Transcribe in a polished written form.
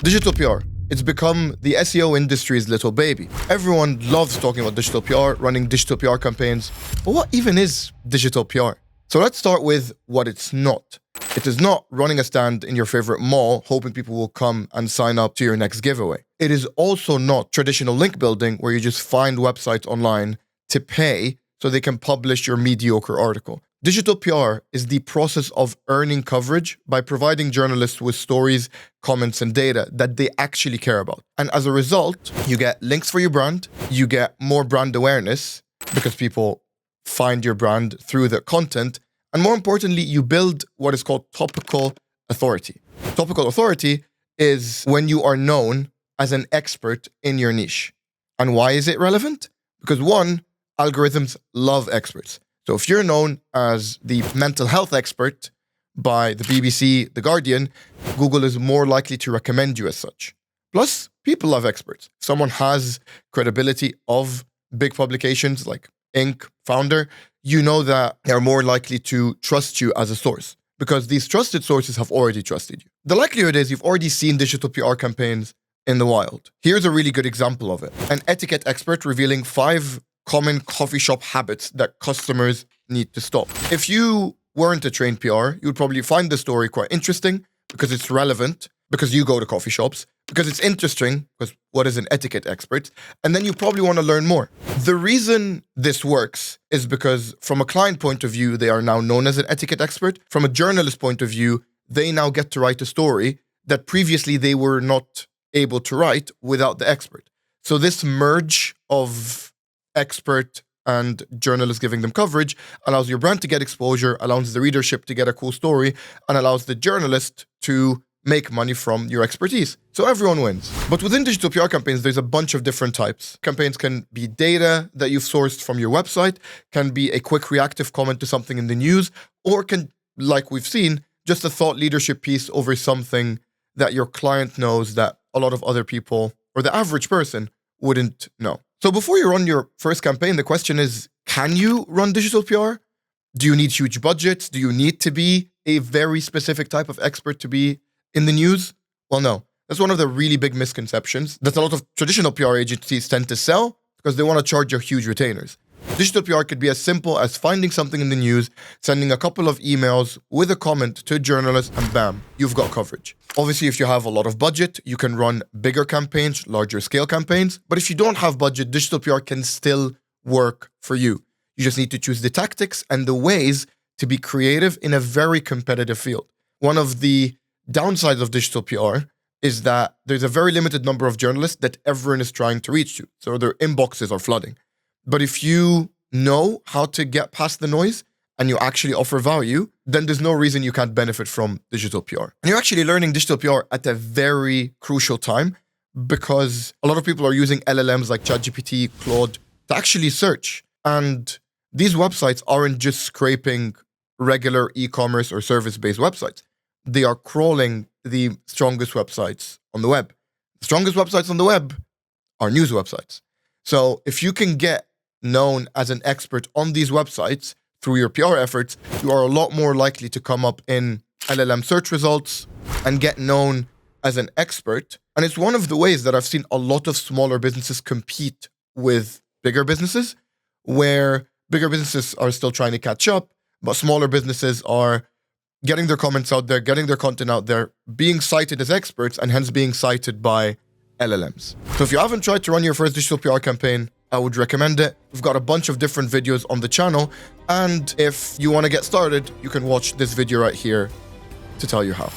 Digital PR. It's become the SEO industry's little baby. Everyone loves talking about digital PR, running digital PR campaigns. But what even is digital PR? So let's start with what it's not. It is not running a stand in your favorite mall, hoping people will come and sign up to your next giveaway. It is also not traditional link building where you just find websites online to pay so they can publish your mediocre article. Digital PR is the process of earning coverage by providing journalists with stories, comments, and data that they actually care about. And as a result, you get links for your brand, you get more brand awareness because people find your brand through the content, and more importantly, you build what is called topical authority. Topical authority is when you are known as an expert in your niche. And why is it relevant? Because one, algorithms love experts. So if you're known as the mental health expert by the BBC, The Guardian, Google is more likely to recommend you as such. Plus, people love experts. If someone has credibility of big publications like Inc., Founder, you know that they're more likely to trust you as a source because these trusted sources have already trusted you. The likelihood is you've already seen digital PR campaigns in the wild. Here's a really good example of it. An etiquette expert revealing 5 common coffee shop habits that customers need to stop. If you weren't a trained PR, you would probably find the story quite interesting because it's relevant, because you go to coffee shops, because it's interesting, because what is an etiquette expert? And then you probably want to learn more. The reason this works is because from a client point of view, they are now known as an etiquette expert. From a journalist point of view, they now get to write a story that previously they were not able to write without the expert. So this merge of expert and journalists giving them coverage allows your brand to get exposure, allows the readership to get a cool story, and allows the journalist to make money from your expertise. So everyone wins. But within digital PR campaigns, there's a bunch of different types. Campaigns can be data that you've sourced from your website, can be a quick reactive comment to something in the news, or can, like we've seen, just a thought leadership piece over something that your client knows that a lot of other people or the average person wouldn't know. So before you run your first campaign, the question is, can you run digital PR? Do you need huge budgets? Do you need to be a very specific type of expert to be in the news? Well, no. That's one of the really big misconceptions that a lot of traditional PR agencies tend to sell because they want to charge you huge retainers. Digital PR could be as simple as finding something in the news, sending a couple of emails with a comment to a journalist, and bam, you've got coverage. Obviously, if you have a lot of budget, you can run bigger campaigns, larger scale campaigns. But if you don't have budget, digital PR can still work for you. You just need to choose the tactics and the ways to be creative in a very competitive field. One of the downsides of digital PR is that there's a very limited number of journalists that everyone is trying to reach to. So their inboxes are flooding. But if you know how to get past the noise and you actually offer value, then there's no reason you can't benefit from digital PR. And you're actually learning digital PR at a very crucial time because a lot of people are using LLMs like ChatGPT, Claude to actually search. And these websites aren't just scraping regular e-commerce or service-based websites. They are crawling the strongest websites on the web. The strongest websites on the web are news websites. So if you can get known as an expert on these websites through your PR efforts, you are a lot more likely to come up in LLM search results and get known as an expert. And it's one of the ways that I've seen a lot of smaller businesses compete with bigger businesses, where bigger businesses are still trying to catch up, but smaller businesses are getting their comments out there, getting their content out there, being cited as experts, and hence being cited by LLMs. So if you haven't tried to run your first digital PR campaign, I would recommend it. We've got a bunch of different videos on the channel, and if you want to get started, you can watch this video right here to tell you how.